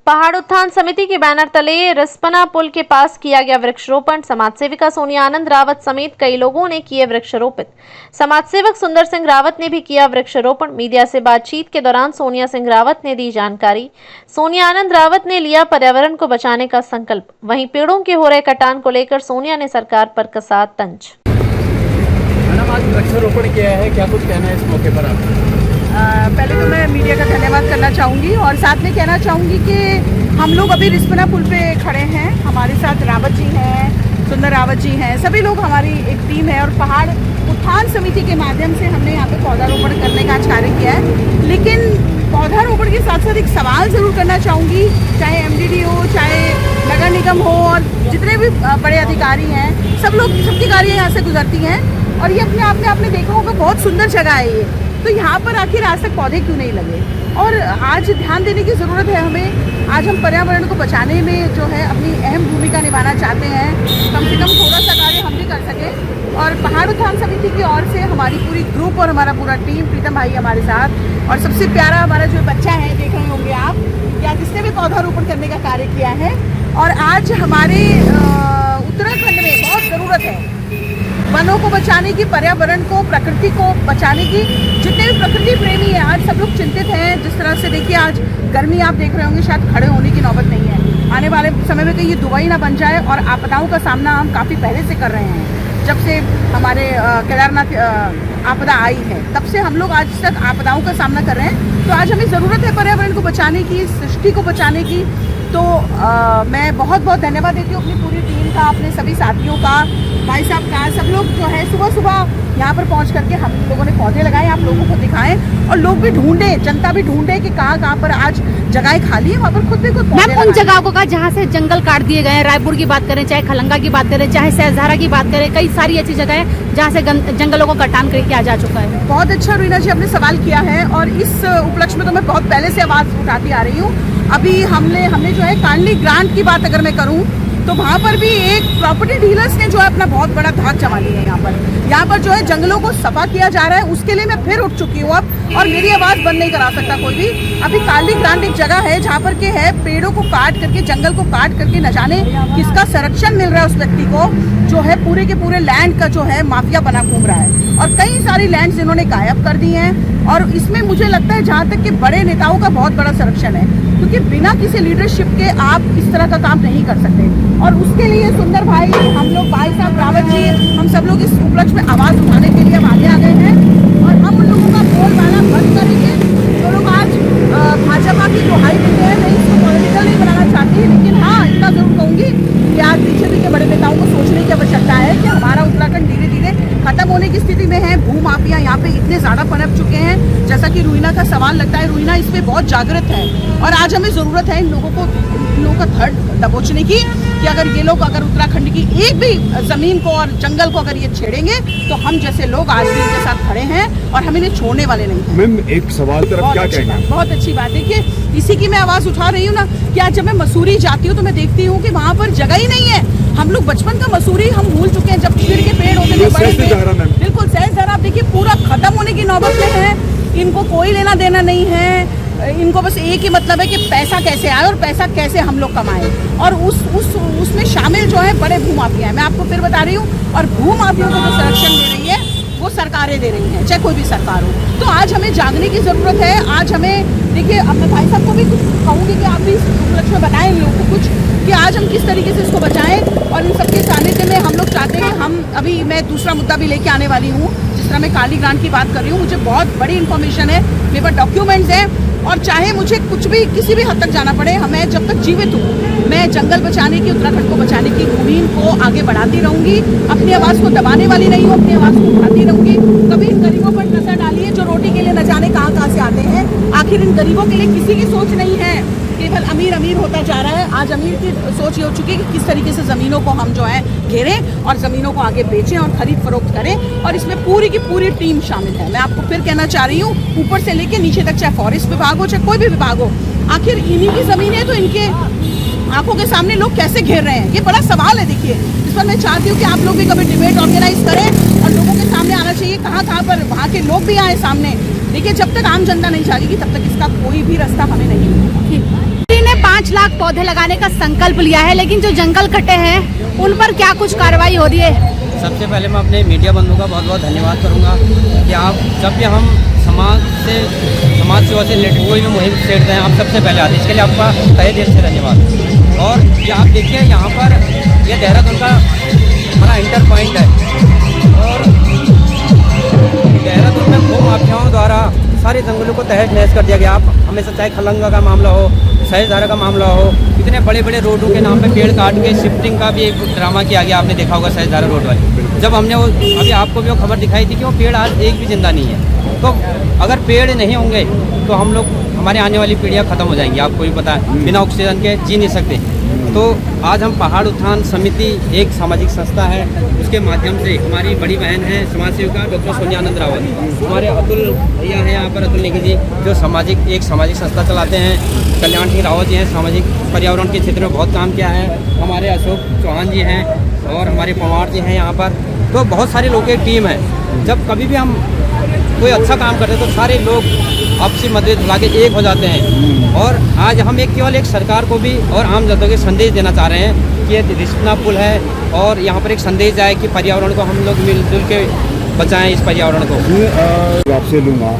पहाड़ उत्थान समिति के बैनर तले रिस्पना पुल के पास किया गया वृक्षारोपण। समाज सेविका सोनिया आनंद रावत समेत कई लोगों ने किए वृक्षारोपित। समाज सेवक सुंदर सिंह रावत ने भी किया वृक्षारोपण। मीडिया से बातचीत के दौरान सोनिया सिंह रावत ने दी जानकारी। सोनिया आनंद रावत ने लिया पर्यावरण को बचाने का संकल्प। वहीं पेड़ों के हो रहे कटान को लेकर सोनिया ने सरकार पर कसा तंज। मैडम, आज वृक्षारोपण किया है, क्या कुछ कहना है इस मौके पर आपका? पहले तो मैं मीडिया का धन्यवाद करना चाहूँगी और साथ में कहना चाहूँगी कि हम लोग अभी रिस्पना पुल पे खड़े हैं। हमारे साथ रावत जी हैं, सुंदर रावत जी हैं, सभी लोग हमारी एक टीम है और पहाड़ उत्थान समिति के माध्यम से हमने यहाँ पे पौधारोपण करने का आज कार्य किया है। लेकिन पौधारोपण के साथ साथ एक सवाल ज़रूर करना चाहूँगी, चाहे MDD हो, चाहे नगर निगम हो और जितने भी बड़े अधिकारी हैं, सबकी गाड़ियाँ यहाँ से गुजरती हैं और ये अपने आप में आपने देखा होगा बहुत सुंदर जगह है ये। तो यहाँ पर आखिर आज तक पौधे क्यों नहीं लगे? और आज ध्यान देने की ज़रूरत है हमें। आज हम पर्यावरण को बचाने में जो है अपनी अहम भूमिका निभाना चाहते हैं। कम से कम थोड़ा सा कार्य हम भी कर सकें। और पहाड़ उत्थान समिति की ओर से हमारी पूरी ग्रुप और हमारा पूरा टीम, प्रीतम भाई हमारे साथ और सबसे प्यारा हमारा जो बच्चा है, देख रहे होंगे आप, या जिसने भी पौधारोपण करने का कार्य किया है। और आज हमारे उत्तराखंड में बहुत ज़रूरत है वनों को बचाने की, पर्यावरण को, प्रकृति को बचाने की। जितने भी प्रकृति प्रेमी हैं आज सब लोग चिंतित हैं। जिस तरह से देखिए आज गर्मी आप देख रहे होंगे, शायद खड़े होने की नौबत नहीं है। आने वाले समय में कहीं ये दुबई ना बन जाए। और आपदाओं का सामना हम काफ़ी पहले से कर रहे हैं। जब से हमारे केदारनाथ आपदा आई है तब से हम लोग आज तक आपदाओं का सामना कर रहे हैं। तो आज हमें ज़रूरत है पर्यावरण को बचाने की, सृष्टि को बचाने की। तो मैं बहुत बहुत धन्यवाद देती हूँ अपनी पूरी टीम का, अपने सभी साथियों का, भाई साहब का। सब लोग जो है सुबह सुबह यहाँ पर पहुँच करके हम लोगों ने पौधे लगाए, आप लोगों को दिखाएं और लोग भी ढूंढें, जनता भी ढूंढे कि कहाँ पर आज जगहें खाली है, वहाँ पर खुद भी कुछ पौधे मैम उन जगहों का जहाँ से जंगल काट दिए गए हैं, रायपुर की बात करें, चाहे खलंगा की बात करें, चाहे सहसहारा की बात करें, कई सारी ऐसी जगह है जहाँ से जंगलों को कटान किया जा चुका है। बहुत अच्छा रीना जी आपने सवाल किया है और इस उपलक्ष्य में तो मैं बहुत पहले से आवाज़ उठाती आ रही हूँ। अभी हमने जो है कांडली ग्रांट की बात अगर मैं करूँ तो वहाँ पर भी एक प्रॉपर्टी डीलर्स ने जो है अपना बहुत बड़ा धाक जमा लिया है। यहाँ पर जो है जंगलों को सफा किया जा रहा है। उसके लिए मैं फिर उठ चुकी हूँ अब, और मेरी आवाज़ बंद नहीं करा सकता कोई भी। अभी कांडली ग्रांट एक जगह है जहाँ पर के है पेड़ों को काट करके, जंगल को काट करके न जाने किसका संरक्षण मिल रहा है उस व्यक्ति को, जो है पूरे के पूरे लैंड का जो है माफिया बना घूम रहा है। और कई सारी लैंड्स इन्होंने गायब कर दी हैं। और इसमें मुझे लगता है जहाँ तक कि बड़े नेताओं का बहुत बड़ा संरक्षण है, क्योंकि बिना किसी लीडरशिप के आप इस तरह का काम नहीं कर सकते। और उसके लिए सुंदर भाई, हम लोग भाई साहब रावत जी, हम सब लोग इस उपलक्ष्य में आवाज़ उठाने के लिए हम आगे आ गए हैं। और हम उन लोगों का बोलबाला बंद करेंगे जो लोग आज भाजपा की दुहाई देते हैं। मैं इसको पॉलिटिकल नहीं बनाना चाहती, लेकिन हाँ इतना जरूर कहूँगी कि आज बीजेपी के बड़े नेताओं को सोचने की आवश्यकता है कि हमारा उत्तराखंड धीरे धीरे खत्म होने की स्थिति में है। भूमाफिया यहाँ पे इतने ज़्यादा पनप चुके हैं, जैसा कि रुइना का सवाल लगता है, रुइना इस पे बहुत जागृत है। और आज हमें ज़रूरत है इन लोगों का धड़ दबोचने की, कि अगर ये लोग उत्तराखंड की एक भी ज़मीन को और जंगल को अगर ये छेड़ेंगे तो हम जैसे लोग आज भी इनके साथ खड़े हैं और हम इन्हें छोड़ने वाले नहीं हैं। मैम एक सवाल तरफ क्या कहना है? बहुत अच्छी बात। देखिए इसी की मैं आवाज़ उठा रही हूँ ना कि आज जब मैं मसूरी जाती हूँ तो मैं देखती हूँ कि वहाँ पर जगह ही नहीं है। हम लोग बचपन का मसूरी हम भूल चुके हैं, जब खीर के पेड़ होते थे बड़े पेड़। बिल्कुल सहस्त्रधारा आप देखिए पूरा खत्म होने की नौबत में है। इनको कोई लेना देना नहीं है। इनको बस एक ही मतलब है कि पैसा कैसे आए और पैसा कैसे हम लोग कमाएं। और उसमें शामिल जो है बड़े भूमाफिया हैं, मैं आपको फिर बता रही हूँ। और भूमाफियों को जो संरक्षण दे रही है वो सरकारें दे रही हैं, चाहे कोई भी सरकार हो। तो आज हमें जागने की ज़रूरत है। आज हमें देखिए, अब मैं भाई साहब को भी कुछ कहूँगी कि आप भी इस उपलक्ष्य में बताएं इन लोगों को कुछ, कि आज हम किस तरीके से इसको बचाएं। और इन सबके सानिध्य में हम लोग चाहते हैं, हम अभी मैं दूसरा मुद्दा भी लेके आने वाली हूँ। जिस तरह मैं कांडली ग्रांट की बात कर रही हूँ, मुझे बहुत बड़ी इन्फॉर्मेशन है, मेरे पास डॉक्यूमेंट्स हैं। और चाहे मुझे कुछ भी किसी भी हद तक जाना पड़े, हमें जब तक जीवित हूँ मैं जंगल बचाने की, उत्तराखंड को बचाने की मुहिम को आगे बढ़ाती रहूँगी। अपनी आवाज़ को दबाने वाली नहीं हूँ, अपनी आवाज़ को उठाती रहूँगी। कभी इन गरीबों पर नजर डालिए जो रोटी के लिए न जाने कहाँ से आते हैं। आखिर इन गरीबों के लिए किसी की सोच नहीं है, केवल अमीर होता जा रहा है। आज अमीर की सोच ये हो चुकी है कि किस तरीके से ज़मीनों को हम जो है घेरें और ज़मीनों को आगे बेचें और खरीद फरोख्त करें। और इसमें पूरी की पूरी टीम शामिल है। मैं आपको फिर कहना चाह रही हूँ, ऊपर से लेके नीचे तक, चाहे फॉरेस्ट विभाग हो चाहे कोई भी विभाग हो, आखिर इन्हीं की ज़मीन है तो इनके आंखों के सामने लोग कैसे घेर रहे हैं, ये बड़ा सवाल है। देखिए इस पर मैं चाहती हूँ कि आप लोग भी कभी डिबेट ऑर्गेनाइज करें और लोगों के सामने आना चाहिए, कहाँ पर वहाँ के लोग भी आए सामने। देखिए जब तक आम जनता नहीं जागेगी तब तक इसका कोई भी रास्ता हमें नहीं मिलेगा। 5 लाख पौधे लगाने का संकल्प लिया है, लेकिन जो जंगल कटे हैं उन पर क्या कुछ कार्रवाई हो रही है? सबसे पहले मैं अपने मीडिया बंधुओं का बहुत बहुत धन्यवाद करूंगा कि आप जब भी हम समाज सेवा से रिलेटेड कोई भी मुहिम छेड़ते हैं, आप सबसे पहले आते हैं। इसके लिए आपका तहे दिल से धन्यवाद। और ये आप देखिए यहाँ पर ये देहरादून का हमारा इंटर पॉइंट है और देहरादून में भू माफियाओं द्वारा सारे जंगलों को तहस नहस कर दिया गया। आप हमेशा चाहे खलंगा का मामला हो, सहजधारा का मामला हो, इतने बड़े बड़े रोडों के नाम पे पेड़ काट के शिफ्टिंग का भी एक ड्रामा किया गया। आपने देखा होगा सहजधारा रोड वाली, जब हमने वो अभी आपको भी वो खबर दिखाई थी कि वो पेड़ आज एक भी जिंदा नहीं है। तो अगर पेड़ नहीं होंगे तो हम लोग, हमारे आने वाली पीढ़ियाँ ख़त्म हो जाएंगी। आपको भी पता है, बिना ऑक्सीजन के जी नहीं सकते। तो आज हम पहाड़ उत्थान समिति एक सामाजिक संस्था है, उसके माध्यम से हमारी बड़ी बहन है समाज सेविका डॉक्टर सोनियानंद रावत, हमारे अतुल भैया हैं यहाँ पर, अतुल नेगी जी, जो एक सामाजिक संस्था चलाते हैं, कल्याण सिंह रावत जी हैं, सामाजिक पर्यावरण के क्षेत्र में बहुत काम किया है, हमारे अशोक चौहान जी हैं और हमारे पवार जी हैं यहाँ पर। तो बहुत सारे लोगों की टीम है। जब कभी भी हम कोई अच्छा काम करते हैं तो सारे लोग आपसी मतभेद भुला के एक हो जाते हैं। और आज हम केवल एक सरकार को भी और आम जनता को संदेश देना चाह रहे हैं कि ये रिस्पना पुल है और यहाँ पर एक संदेश जाए कि पर्यावरण को हम लोग मिलजुल के बचाएं, इस पर्यावरण को। आपसे लूँगा,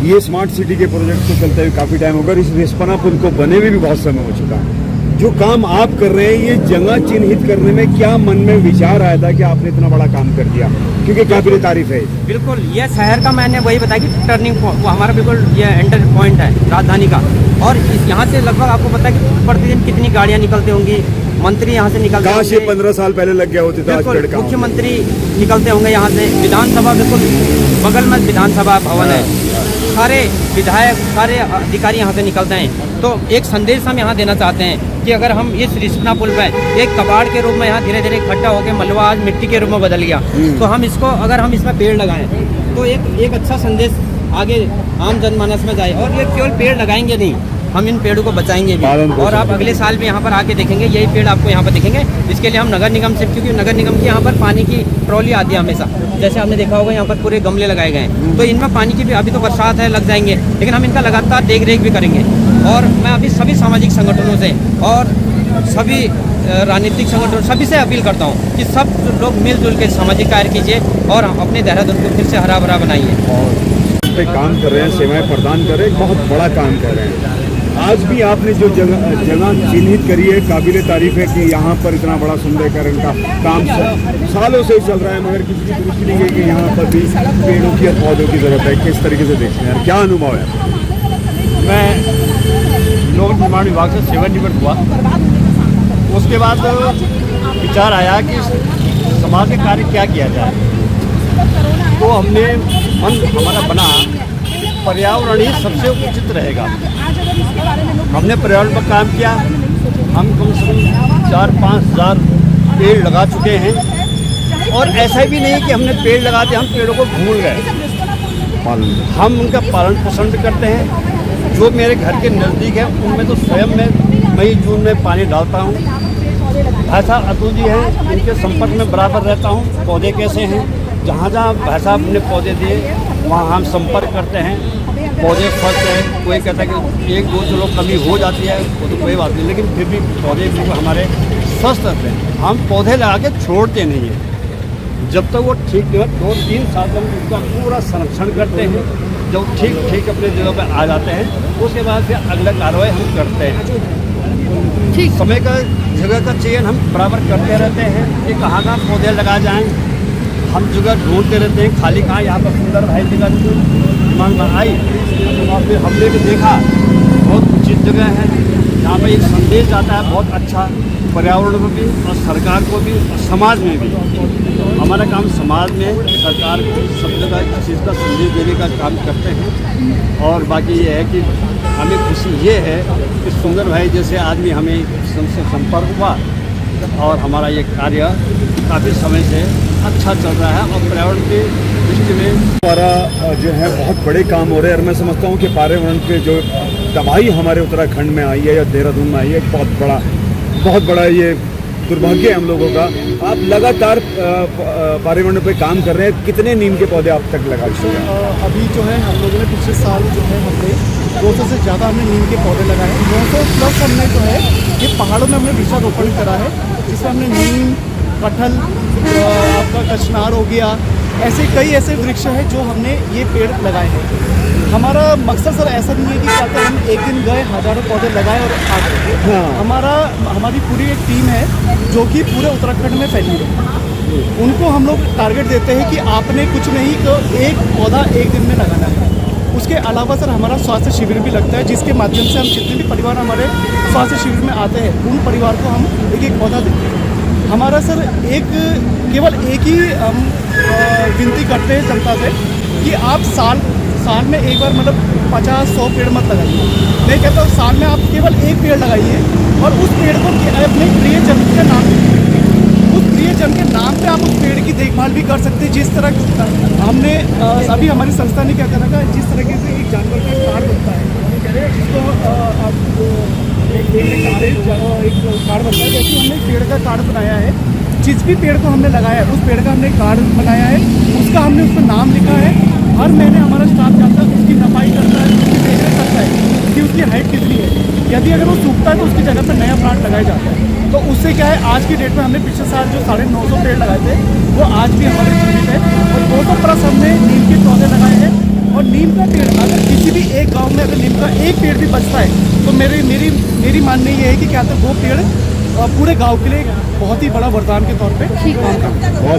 ये स्मार्ट सिटी के प्रोजेक्ट को चलते हुए काफ़ी टाइम होगा, इस रिस्पना पुल को बने हुए भी बहुत समय हो चुका है। जो काम आप कर रहे हैं, ये जगह चिन्हित करने में क्या मन में विचार आया था कि आपने इतना बड़ा काम कर दिया, क्योंकि काबिल तारीफ है? बिल्कुल, ये शहर का, मैंने वही बताया कि टर्निंग वो हमारा बिल्कुल ये एंटर पॉइंट है राजधानी का। और यहाँ से लगभग आपको पता है कि प्रतिदिन कितनी गाड़ियाँ निकलती होंगी, मंत्री यहाँ से निकलते काश ये 15 साल पहले लग गया होता था। बिल्कुल, मुख्यमंत्री निकलते होंगे यहाँ से, विधानसभा बिल्कुल बगल में विधानसभा भवन है, सारे विधायक सारे अधिकारी यहाँ से निकलते हैं। तो एक संदेश हम यहाँ देना चाहते हैं कि अगर हम इस रिस्पना पुल पर एक कबाड़ के रूप में यहाँ धीरे धीरे इकट्ठा होकर मलबा आज मिट्टी के रूप में बदल गया, तो हम इसको, अगर हम इसमें पेड़ लगाएं तो एक अच्छा संदेश आगे आम जनमानस में जाए। और ये केवल पेड़ लगाएंगे नहीं, हम इन पेड़ों को बचाएंगे भी। और आप अगले साल भी यहाँ पर आके देखेंगे यही पेड़ आपको यहाँ पर दिखेंगे। इसके लिए हम नगर निगम से, क्योंकि नगर निगम की यहाँ पर पानी की ट्रॉली आती है हमेशा, जैसे आपने देखा होगा यहाँ पर पूरे गमले लगाए गए हैं, तो इनमें पानी की भी, अभी तो बरसात है, लग जाएंगे, लेकिन हम इनका लगातार देख रेख भी करेंगे। और मैं अभी सभी सामाजिक संगठनों से और सभी राजनीतिक संगठनों सभी से अपील करता हूँ कि सब लोग मिलजुल के सामाजिक कार्य कीजिए और अपने देहरादून को फिर से हरा भरा बनाइए। और पे काम कर रहे हैं, सेवाएं प्रदान कर रहे हैं, बहुत बड़ा काम कर रहे हैं। आज भी आपने जो जगह चिन्हित करी है, काबिल तारीफ है कि यहाँ पर इतना बड़ा सुंदरीकरण का काम सालों से चल रहा है, मगर किसी की दृष्टि नहीं है कि यहाँ पर भी पेड़ों की और पौधों की जरूरत है। किस तरीके से देखते हैं, क्या अनुभव है? मैं लोक निर्माण विभाग से सेवानिवृत्त हुआ, उसके बाद विचार आया कि समाज के कार्य क्या किया जाए, तो हमने मन हमारा बना पर्यावरण ही सबसे उचित रहेगा। हमने पर्यावरण पर काम किया, हम कम से कम 4-5 हज़ार पेड़ लगा चुके हैं। और ऐसा भी नहीं कि हमने पेड़ लगाते हम पेड़ों को भूल गए, हम उनका पालन पोषण भी करते हैं। जो मेरे घर के नज़दीक है उनमें तो स्वयं मैं मई जून में पानी डालता हूँ। भाईसा अतुल जी हैं, इनके संपर्क में बराबर रहता हूँ। पौधे कैसे हैं, जहाँ जहाँ भाईसा अपने पौधे दिए वहाँ हम संपर्क करते हैं। पौधे फर्स्ट है, कोई कहता है कि 1-2 चलो कमी हो जाती है, वो तो कोई बात नहीं, लेकिन फिर भी पौधे भी हमारे स्वस्थ रहते हैं। हम पौधे लगा के छोड़ते नहीं हैं, जब तक वो ठीक 2-3 साल तक उसका पूरा संरक्षण करते हैं। जब ठीक अपने जगह पर आ जाते हैं, उसके बाद फिर अगला कार्रवाई हम करते हैं। ठीक समय का, जगह का चयन हम बराबर करते रहते हैं कि कहाँ पौधे लगा जाएं। हम जगह ढूंढते रहते हैं, खाली कहाँ। यहाँ पर सुंदर भाई जगह दिमाग में आई और फिर हमने भी देखा बहुत उचित जगह है, यहाँ पर एक संदेश आता है बहुत अच्छा, पर्यावरण को भी और सरकार को भी और समाज में भी। हमारा काम समाज में, सरकार को सब जगह इस चीज़ का संदेश देने का काम करते हैं। और बाकी ये है कि हमें खुशी ये है कि सुंदर भाई जैसे आदमी हमें संपर्क हुआ और हमारा ये कार्य काफ़ी समय से अच्छा चल रहा है। और पर्यावरण की दृष्टि में हमारा जो है बहुत बड़े काम हो रहे हैं। और मैं समझता हूँ कि पर्यावरण पे जो तबाही हमारे उत्तराखंड में आई है या देहरादून में आई है, बहुत बड़ा ये दुर्भाग्य है हम लोगों का। आप लगातार पर्यावरण पे काम कर रहे हैं, कितने नीम के पौधे आप तक लगा चुके हैं? अभी जो है हम लोगों ने पिछले साल जो है हमने 200 से ज़्यादा हमने नीम के पौधे लगाए हैं। 900 प्लस हमने जो है ये पहाड़ों में हमने वृक्षारोपण करा है, जिसमें हमने नीम, कटहल, आपका कचनार हो गया, ऐसे कई ऐसे वृक्ष हैं जो हमने ये पेड़ लगाए हैं। हमारा मकसद सर ऐसा नहीं है कि क्या हम एक दिन गए हज़ारों पौधे लगाए और आ गए। हमारी पूरी एक टीम है जो कि पूरे उत्तराखंड में फैली है। उनको हम लोग टारगेट देते हैं कि आपने कुछ नहीं तो एक पौधा एक दिन में लगाना है। उसके अलावा सर हमारा स्वास्थ्य शिविर भी लगता है, जिसके माध्यम से हम जितने भी परिवार हमारे स्वास्थ्य शिविर में आते हैं उन परिवार को हम एक एक पौधा देते हैं। हमारा सर केवल एक ही हम विनती करते हैं जनता से कि आप साल में एक बार मतलब 50-100 पेड़ मत लगाइए। मैं कहता हूँ साल में आप केवल एक पेड़ लगाइए और उस पेड़ को अपने प्रियजन के नाम, उस प्रियजन के नाम पे आप उस पेड़ की देखभाल भी कर सकते हैं। जिस तरह हमने अभी हमारी संस्था ने क्या करा था, जिस तरीके से एक जानवर का कार्ड होता है जिसको एक कार्ड बनता है, जैसे हमने पेड़ का कार्ड बनाया है। जिस भी पेड़ को हमने लगाया है उस पेड़ का हमने कार्ड बनाया है, उसका हमने उस पर नाम लिखा है। हर महीने हमारा स्टाफ जाता है, उसकी सफाई करता है, उसकी देखरेख करता है कि उसकी हाइट कितनी है। यदि अगर वो सूखता है तो उसकी जगह पर नया प्लांट लगाया जाता है। तो उससे क्या है, आज की डेट में हमने पिछले साल जो 950 पेड़ लगाए थे वो आज भी हमारे जीवित है। और 200 प्लस हमने नीम के पौधे लगाए हैं। और नीम का पेड़ अगर किसी भी एक गांव में अगर नीम का एक पेड़ भी बचता है तो मेरी माननी ये है कि क्या तो वो पेड़ पूरे गांव के लिए बहुत ही बड़ा वरदान के तौर पे काम करता है।